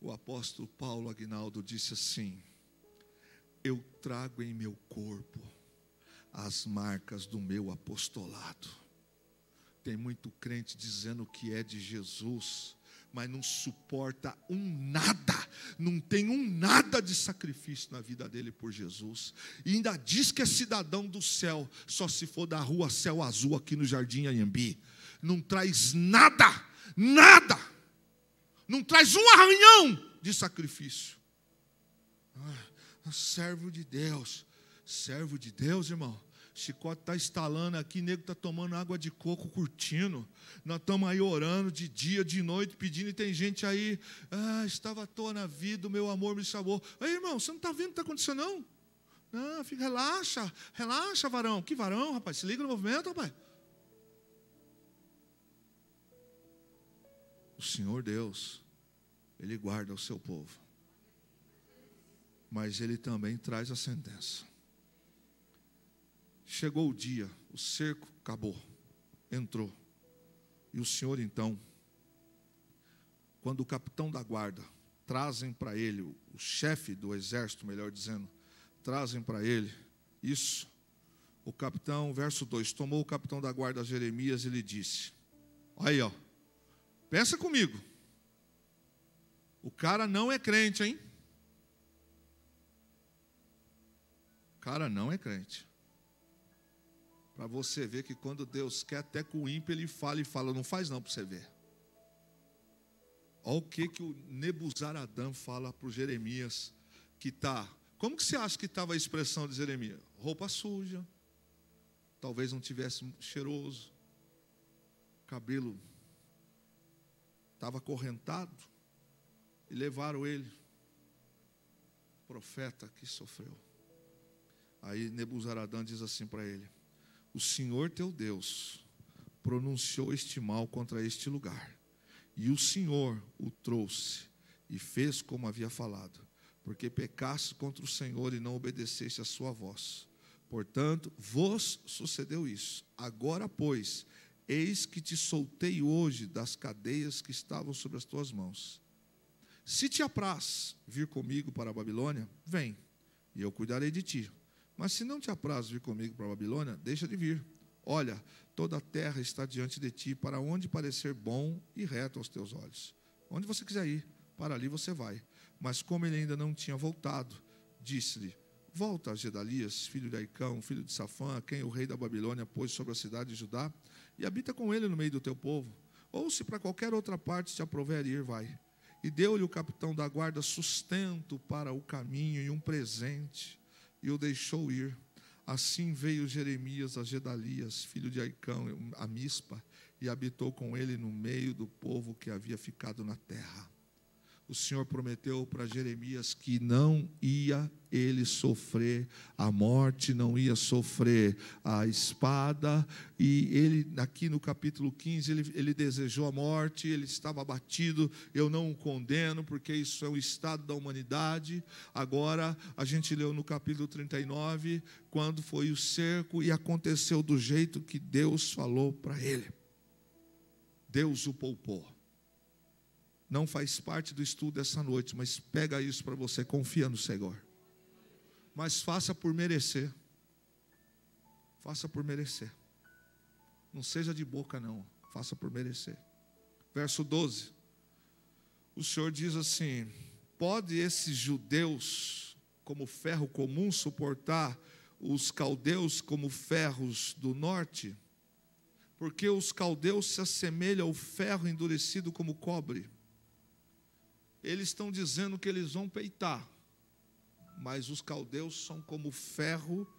O apóstolo Paulo Aguinaldo disse assim, eu trago em meu corpo as marcas do meu apostolado. Tem muito crente dizendo que é de Jesus, mas não suporta não tem nada de sacrifício na vida dele por Jesus, e ainda diz que é cidadão do céu, só se for da rua Céu Azul aqui no Jardim Anhembi, não traz nada, não traz um arranhão de sacrifício. Servo de Deus, irmão. Chicote está instalando aqui, nego está tomando água de coco, curtindo. Nós estamos aí orando de dia, de noite, pedindo, e tem gente aí, estava à toa na vida, o meu amor me salvou. Ei, irmão, você não está vendo o que está acontecendo, não? Não, fica, relaxa, varão. Que varão, rapaz? Se liga no movimento, rapaz. O Senhor Deus, Ele guarda o seu povo. Mas Ele também traz a sentença. Chegou o dia, o cerco acabou, entrou. E o Senhor então, quando o capitão da guarda trazem para ele, o chefe do exército, melhor dizendo, trazem para ele isso. O capitão, verso 2, tomou o capitão da guarda Jeremias e lhe disse, aí ó, pensa comigo, o cara não é crente, hein? O cara não é crente. Para você ver que quando Deus quer, até com o ímpio ele fala e fala, não faz não para você ver. Olha o que o Nebuzaradã fala para o Jeremias, que está, como que você acha que estava a expressão de Jeremias? Roupa suja, talvez não tivesse cheiroso, cabelo estava acorrentado, e levaram ele, profeta que sofreu. Aí Nebuzaradã diz assim para ele, o Senhor teu Deus pronunciou este mal contra este lugar, e o Senhor o trouxe e fez como havia falado, porque pecaste contra o Senhor e não obedeceste a sua voz. Portanto, vos sucedeu isso. Agora, pois, eis que te soltei hoje das cadeias que estavam sobre as tuas mãos. Se te apraz vir comigo para a Babilônia, vem, e eu cuidarei de ti. Mas se não te apraz vir comigo para a Babilônia, deixa de vir. Olha, toda a terra está diante de ti, para onde parecer bom e reto aos teus olhos. Onde você quiser ir, para ali você vai. Mas como ele ainda não tinha voltado, disse-lhe, volta a Gedalias, filho de Aicão, filho de Safã, a quem o rei da Babilônia pôs sobre a cidade de Judá, e habita com ele no meio do teu povo. Ou se para qualquer outra parte te aprouver ir, vai. E deu-lhe o capitão da guarda sustento para o caminho e um presente, e o deixou ir. Assim veio Jeremias a Gedalias, filho de Aicão, a Mispa, e habitou com ele no meio do povo que havia ficado na terra. O Senhor prometeu para Jeremias que não ia ele sofrer a morte, não ia sofrer a espada, e ele, aqui no capítulo 15, ele desejou a morte, ele estava abatido, eu não o condeno, porque isso é o estado da humanidade. Agora, a gente leu no capítulo 39, quando foi o cerco, e aconteceu do jeito que Deus falou para ele. Deus o poupou. Não faz parte do estudo dessa noite, mas pega isso para você, confia no Senhor. Mas faça por merecer. Faça por merecer. Não seja de boca não, faça por merecer. Verso 12. O Senhor diz assim, pode esses judeus, como ferro comum, suportar os caldeus como ferros do norte? Porque os caldeus se assemelham ao ferro endurecido como cobre. Eles estão dizendo que eles vão peitar, mas os caldeus são como ferro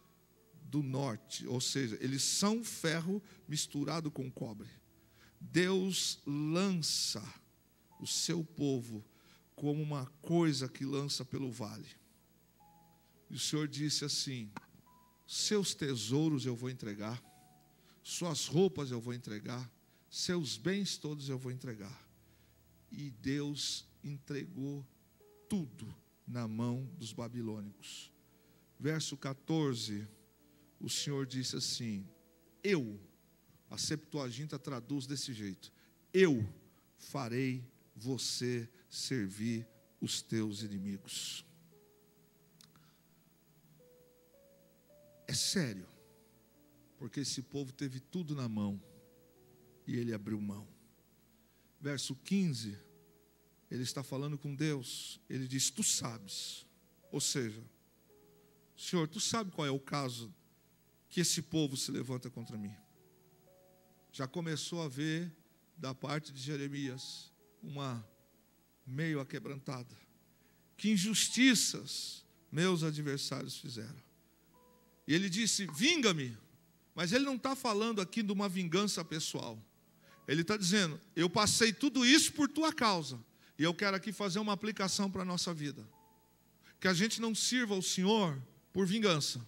do norte, ou seja, eles são ferro misturado com cobre. Deus lança o seu povo como uma coisa que lança pelo vale. E o Senhor disse assim, seus tesouros eu vou entregar, suas roupas eu vou entregar, seus bens todos eu vou entregar. E Deus entregou tudo na mão dos babilônicos. Verso 14, o Senhor disse assim, a Septuaginta traduz desse jeito, eu farei você servir os teus inimigos. É sério, porque esse povo teve tudo na mão, e ele abriu mão. Verso 15, ele está falando com Deus, ele diz, tu sabes, ou seja, Senhor, tu sabe qual é o caso que esse povo se levanta contra mim. Já começou a ver da parte de Jeremias uma meio aquebrantada. Que injustiças meus adversários fizeram. E ele disse, vinga-me, mas ele não está falando aqui de uma vingança pessoal. Ele está dizendo, eu passei tudo isso por tua causa. E eu quero aqui fazer uma aplicação para a nossa vida. Que a gente não sirva ao Senhor por vingança.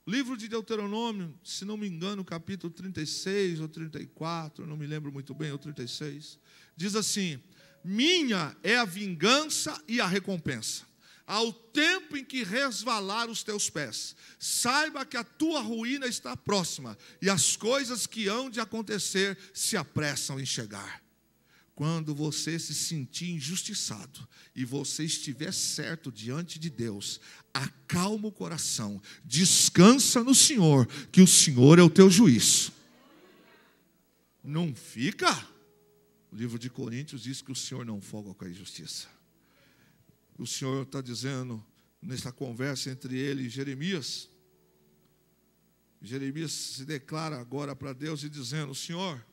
Livro de Deuteronômio, se não me engano, capítulo 36 ou 34, não me lembro muito bem, ou 36, diz assim, minha é a vingança e a recompensa. Ao tempo em que resvalar os teus pés, saiba que a tua ruína está próxima, e as coisas que hão de acontecer se apressam em chegar. quando você se sentir injustiçado e você estiver certo diante de Deus, acalma o coração, descansa no Senhor, que o Senhor é o teu juiz. Não fica. O livro de Coríntios diz que o Senhor não folga com a injustiça. O Senhor está dizendo, nessa conversa entre ele e Jeremias, Jeremias se declara agora para Deus e dizendo: Senhor,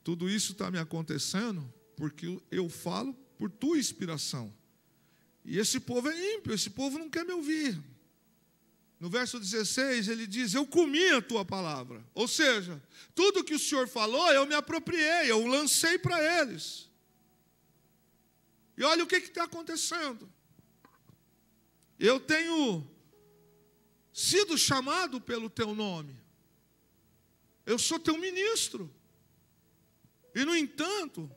tudo isso está me acontecendo porque eu falo por tua inspiração. E esse povo é ímpio, esse povo não quer me ouvir. No verso 16 ele diz: eu comi a tua palavra. Ou seja, tudo que o Senhor falou eu me apropriei, eu lancei para eles. E olha o que está acontecendo. Eu tenho sido chamado pelo teu nome. Eu sou teu ministro. E, no entanto,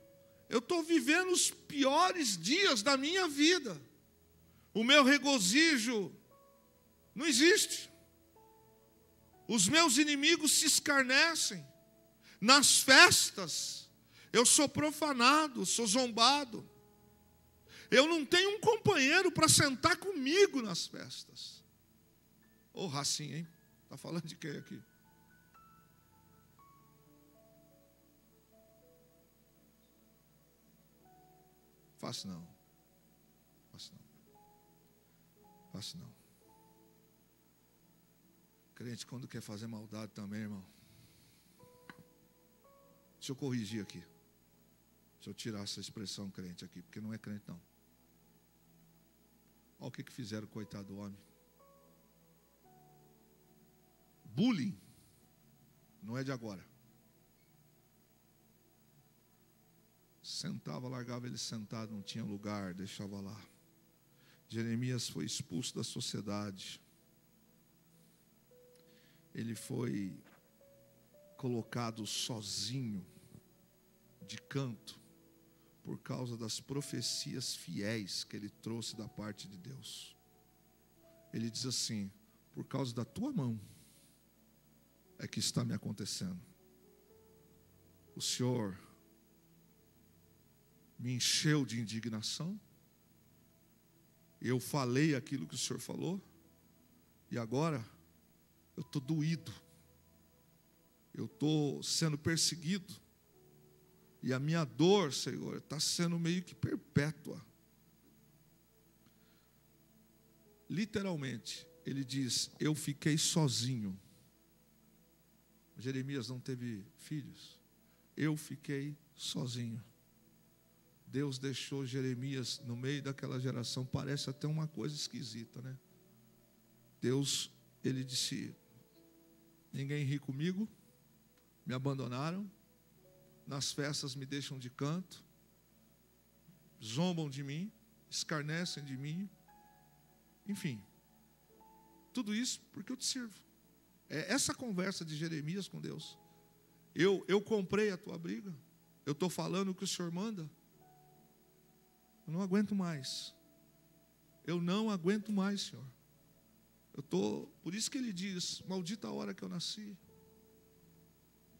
eu estou vivendo os piores dias da minha vida. O meu regozijo não existe. Os meus inimigos se escarnecem. Nas festas, eu sou profanado, sou zombado. Eu não tenho um companheiro para sentar comigo nas festas. Ô, racinha, hein? Está falando de quem aqui? Faço não. Faço não. Faço não. Crente, quando quer fazer maldade também, irmão. Deixa eu corrigir aqui. Deixa eu tirar essa expressão crente aqui, porque não é crente não. Olha o que fizeram, coitado do homem. Bullying não é de agora. Sentava, largava ele sentado, não tinha lugar, deixava lá. Jeremias foi expulso da sociedade. Ele foi colocado sozinho, de canto, por causa das profecias fiéis que ele trouxe da parte de Deus. Ele diz assim: por causa da tua mão é que está me acontecendo. O Senhor me encheu de indignação. Eu falei aquilo que o Senhor falou. E agora eu estou doído. Eu estou sendo perseguido. E a minha dor, Senhor, está sendo meio que perpétua. Literalmente, ele diz: eu fiquei sozinho. Jeremias não teve filhos. Eu fiquei sozinho. Deus deixou Jeremias no meio daquela geração. Parece até uma coisa esquisita, né? Deus, ele disse: ninguém ri comigo, me abandonaram, nas festas me deixam de canto, zombam de mim, escarnecem de mim. Enfim, tudo isso porque eu te sirvo. É essa conversa de Jeremias com Deus. Eu comprei a tua briga, eu estou falando o que o Senhor manda. Eu não aguento mais. Eu não aguento mais, Senhor. Por isso que ele diz: maldita a hora que eu nasci.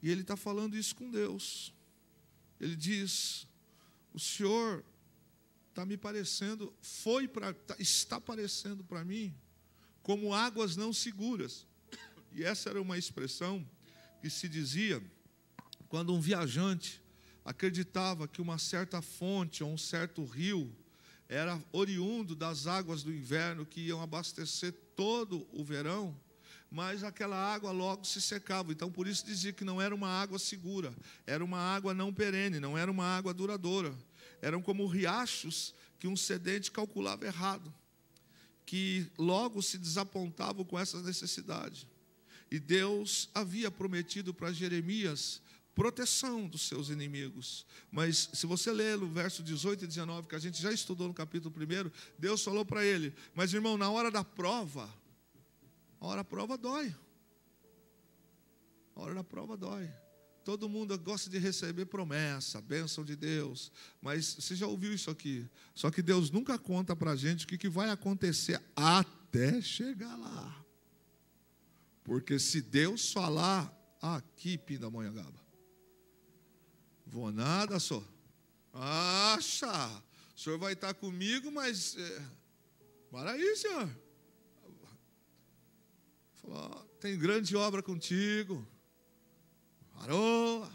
E ele está falando isso com Deus. Ele diz: o Senhor está me parecendo, está parecendo para mim como águas não seguras. E essa era uma expressão que se dizia quando um viajante acreditava que uma certa fonte ou um certo rio era oriundo das águas do inverno que iam abastecer todo o verão, mas aquela água logo se secava. Então, por isso dizia que não era uma água segura, era uma água não perene, não era uma água duradoura. Eram como riachos que um sedente calculava errado, que logo se desapontavam com essa necessidade. E Deus havia prometido para Jeremias proteção dos seus inimigos. Mas se você ler no verso 18 e 19, que a gente já estudou no capítulo 1, Deus falou para ele: mas irmão, na hora da prova, a hora da prova dói. A hora da prova dói. Todo mundo gosta de receber promessa, bênção de Deus. Mas você já ouviu isso aqui? Só que Deus nunca conta para a gente o que vai acontecer até chegar lá. Porque se Deus falar aqui, Pindamonhangaba, vou nada só. Acha, o senhor vai estar comigo, mas... para aí, senhor. Falou, tem grande obra contigo. Parou.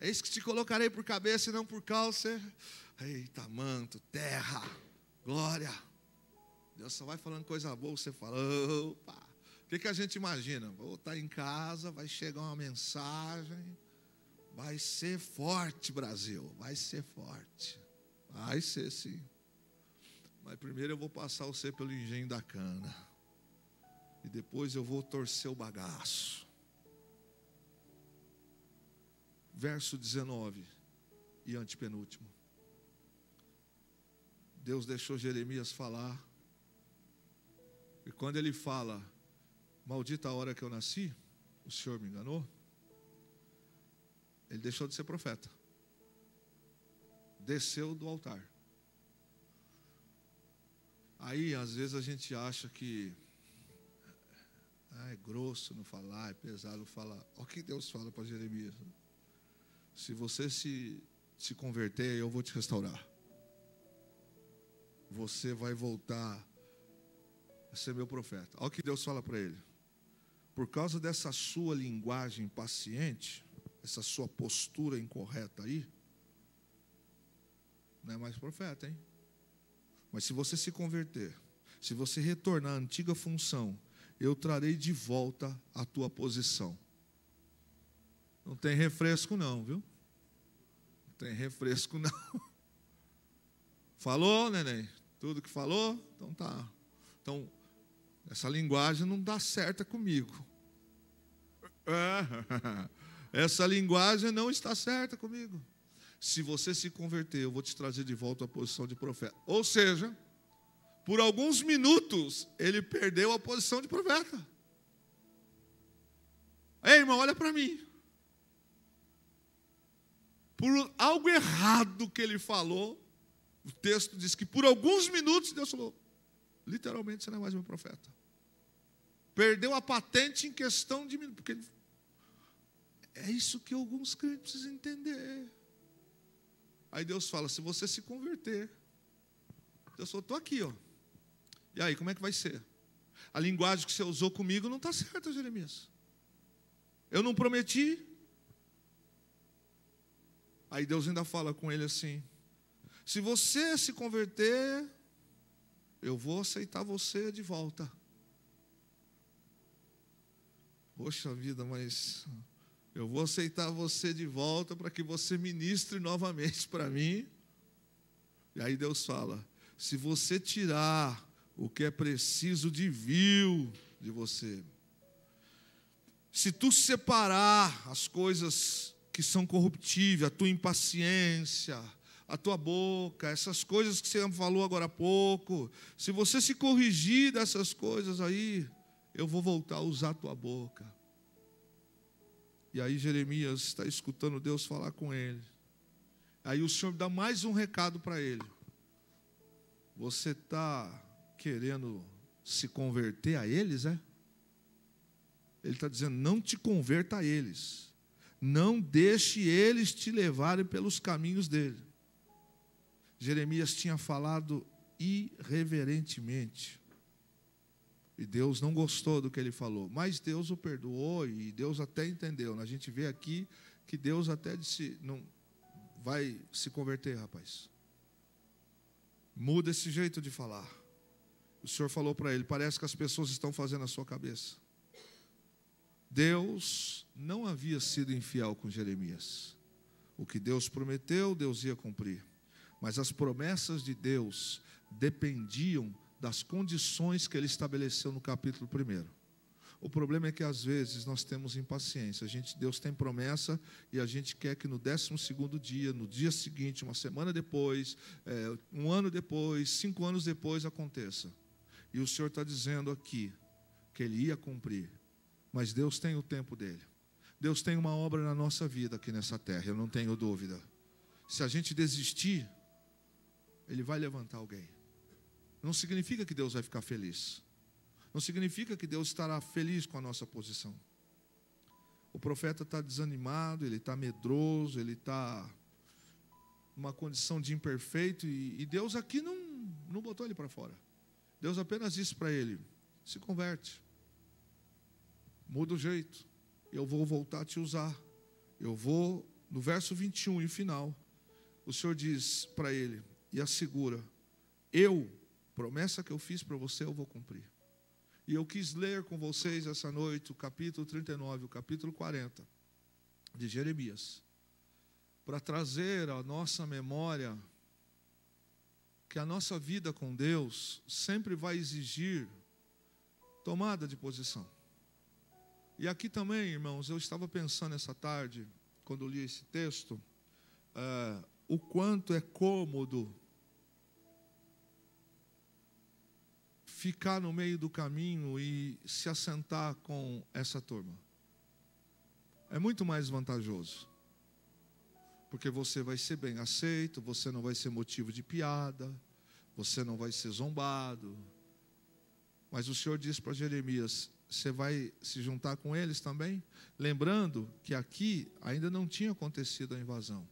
Eis que te colocarei por cabeça e não por causa. Eita, manto, terra, glória. Deus só vai falando coisa boa, você fala, opa. O que a gente imagina? Vou estar em casa, vai chegar uma mensagem, vai ser forte, Brasil, vai ser forte. Vai ser, sim. Mas primeiro eu vou passar você pelo engenho da cana. E depois eu vou torcer o bagaço. Verso 19 e antepenúltimo. Deus deixou Jeremias falar. E quando ele fala, maldita a hora que eu nasci, o Senhor me enganou, ele deixou de ser profeta. Desceu do altar. Aí, às vezes, a gente acha que é grosso não falar, é pesado não falar. Olha o que Deus fala para Jeremias. Se você se converter, eu vou te restaurar. Você vai voltar a ser meu profeta. Olha o que Deus fala para ele. Por causa dessa sua linguagem impaciente, essa sua postura incorreta aí, não é mais profeta, hein? Mas se você se converter, se você retornar à antiga função, eu trarei de volta a tua posição. Não tem refresco não, viu? Não tem refresco não. Falou, neném? Tudo que falou? Então tá. Então, essa linguagem não dá certa comigo. Essa linguagem não está certa comigo. Se você se converter, eu vou te trazer de volta a posição de profeta. Ou seja, por alguns minutos, ele perdeu a posição de profeta. Ei, irmão, olha para mim. Por algo errado que ele falou, o texto diz que por alguns minutos Deus falou, literalmente você não é mais meu profeta. Perdeu a patente em questão de minutos. Porque é isso que alguns crentes precisam entender. Aí Deus fala, se você se converter, Deus falou, estou aqui, ó. E aí, como é que vai ser? A linguagem que você usou comigo não está certa, Jeremias. Eu não prometi. Aí Deus ainda fala com ele assim, se você se converter, eu vou aceitar você de volta. Poxa vida, mas eu vou aceitar você de volta para que você ministre novamente para mim. E aí Deus fala, se você tirar o que é preciso de vil de você, se tu separar as coisas que são corruptíveis, a tua impaciência, a tua boca, essas coisas que você falou agora há pouco, se você se corrigir dessas coisas aí, eu vou voltar a usar a tua boca. E aí Jeremias está escutando Deus falar com ele. Aí o Senhor dá mais um recado para ele. Você está querendo se converter a eles, é? Ele está dizendo, não te converta a eles. Não deixe eles te levarem pelos caminhos dele. Jeremias tinha falado irreverentemente. E Deus não gostou do que ele falou. Mas Deus o perdoou e Deus até entendeu. A gente vê aqui que Deus até disse, não vai se converter, rapaz. Muda esse jeito de falar. O Senhor falou para ele, parece que as pessoas estão fazendo a sua cabeça. Deus não havia sido infiel com Jeremias. O que Deus prometeu, Deus ia cumprir. Mas as promessas de Deus dependiam das condições que ele estabeleceu no capítulo 1. O problema é que às vezes nós temos impaciência. Deus tem promessa e a gente quer que no 12º dia, no dia seguinte, uma semana depois, um ano depois, 5 anos depois aconteça. E o Senhor está dizendo aqui que Ele ia cumprir. Mas Deus tem o tempo dele. Deus tem uma obra na nossa vida aqui nessa terra, eu não tenho dúvida. Se a gente desistir, Ele vai levantar alguém. Não significa que Deus vai ficar feliz. Não significa que Deus estará feliz com a nossa posição. O profeta está desanimado, ele está medroso, ele está numa condição de imperfeito, e Deus aqui não botou ele para fora. Deus apenas disse para ele: se converte, muda o jeito, eu vou voltar a te usar. Eu vou, no verso 21 e final, o Senhor diz para ele e assegura: promessa que eu fiz para você, eu vou cumprir. E eu quis ler com vocês essa noite o capítulo 39, o capítulo 40 de Jeremias, para trazer à nossa memória que a nossa vida com Deus sempre vai exigir tomada de posição. E aqui também, irmãos, eu estava pensando essa tarde, quando eu li esse texto, o quanto é cômodo ficar no meio do caminho e se assentar com essa turma. É muito mais vantajoso, porque você vai ser bem aceito, você não vai ser motivo de piada, você não vai ser zombado. Mas o Senhor diz para Jeremias: você vai se juntar com eles também? Lembrando que aqui ainda não tinha acontecido a invasão.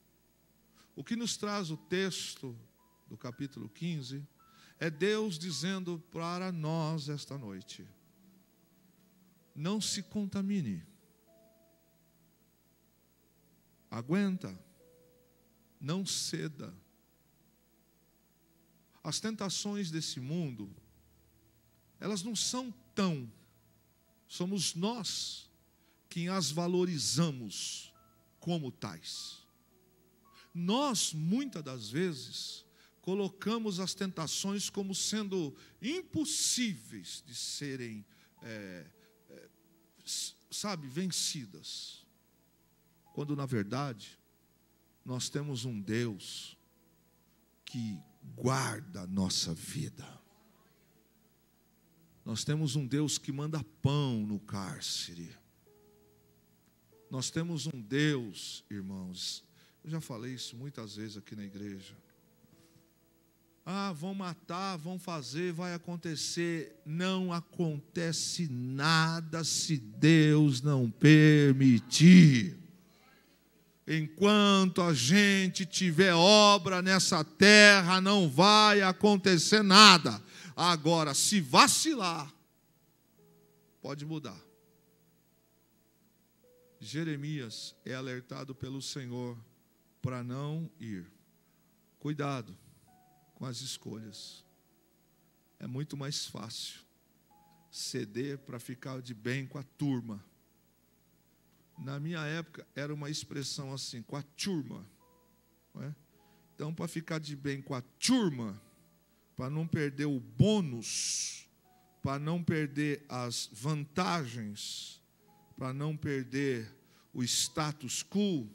O que nos traz o texto do capítulo 15 é Deus dizendo para nós esta noite: não se contamine, aguenta, não ceda. As tentações desse mundo, elas não são tão, somos nós que as valorizamos como tais. Nós, muitas das vezes, colocamos as tentações como sendo impossíveis de serem, vencidas. Quando, na verdade, nós temos um Deus que guarda a nossa vida. Nós temos um Deus que manda pão no cárcere. Nós temos um Deus, irmãos, eu já falei isso muitas vezes aqui na igreja. Vão matar, vão fazer, vai acontecer. Não acontece nada se Deus não permitir. Enquanto a gente tiver obra nessa terra, não vai acontecer nada. Agora, se vacilar, pode mudar. Jeremias é alertado pelo Senhor para não ir. Cuidado com as escolhas. É muito mais fácil ceder para ficar de bem com a turma. Na minha época era uma expressão assim, com a turma, não é? Então, para ficar de bem com a turma, para não perder o bônus, para não perder as vantagens, para não perder o status quo,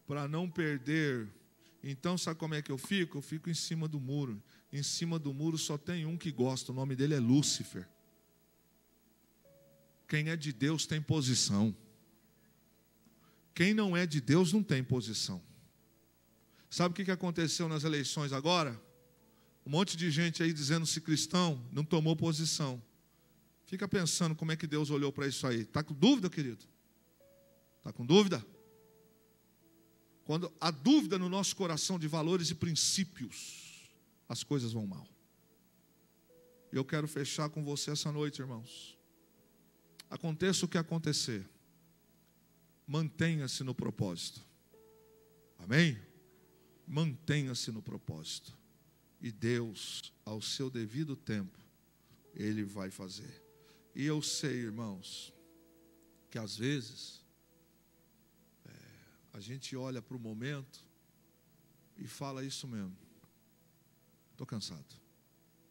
para não perder. Então, sabe como é que eu fico? Eu fico em cima do muro. Em cima do muro só tem um que gosta, o nome dele é Lúcifer. Quem é de Deus tem posição. Quem não é de Deus não tem posição. Sabe o que aconteceu nas eleições agora? Um monte de gente aí dizendo-se cristão, não tomou posição. Fica pensando como é que Deus olhou para isso aí. Está com dúvida, querido? Está com dúvida? Quando há dúvida no nosso coração de valores e princípios, as coisas vão mal. Eu quero fechar com você essa noite, irmãos. Aconteça o que acontecer, mantenha-se no propósito. Amém? Mantenha-se no propósito. E Deus, ao seu devido tempo, Ele vai fazer. E eu sei, irmãos, que às vezes a gente olha para o momento e fala isso mesmo. Estou cansado,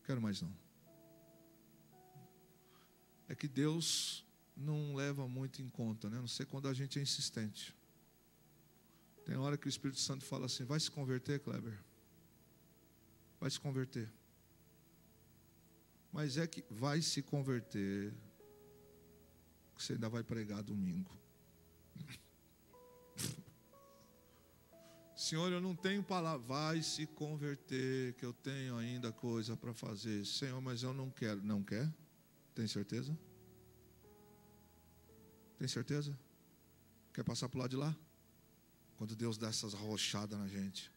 quero mais não. É que Deus não leva muito em conta, né? Não sei quando a gente é insistente. Tem hora que o Espírito Santo fala assim: vai se converter, Kleber? Vai se converter. Mas é que vai se converter, que você ainda vai pregar domingo. Senhor, eu não tenho palavra. Vai se converter, que eu tenho ainda coisa para fazer. Senhor, mas eu não quero. Não quer? Tem certeza? Tem certeza? Quer passar para o lado de lá? Quando Deus dá essas arrochadas na gente.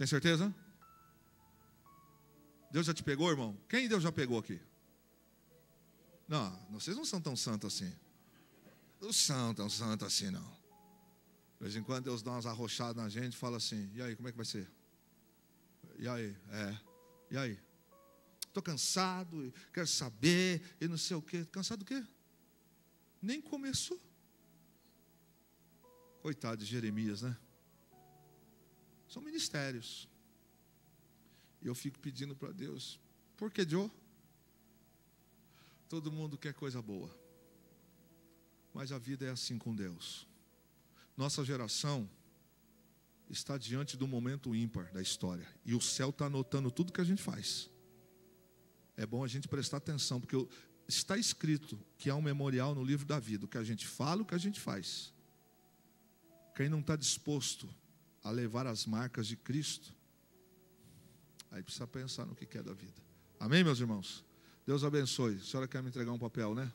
Tem certeza? Deus já te pegou, irmão? Quem Deus já pegou aqui? Não, vocês não são tão santos assim. Não são tão santos assim, não. De vez em quando Deus dá umas arrochadas na gente e fala assim: e aí, como é que vai ser? E aí? E aí? Estou cansado, quero saber, e não sei o quê. Cansado do quê? Nem começou. Coitado de Jeremias, né? São ministérios. E eu fico pedindo para Deus: por que, Joe? Todo mundo quer coisa boa, mas a vida é assim com Deus. Nossa geração está diante do momento ímpar da história, e o céu está anotando tudo que a gente faz. É bom a gente prestar atenção, porque está escrito que há um memorial no livro da vida, o que a gente fala, o que a gente faz. Quem não está disposto a levar as marcas de Cristo, aí precisa pensar no que quer da vida. Amém, meus irmãos? Deus abençoe. A senhora quer me entregar um papel, né?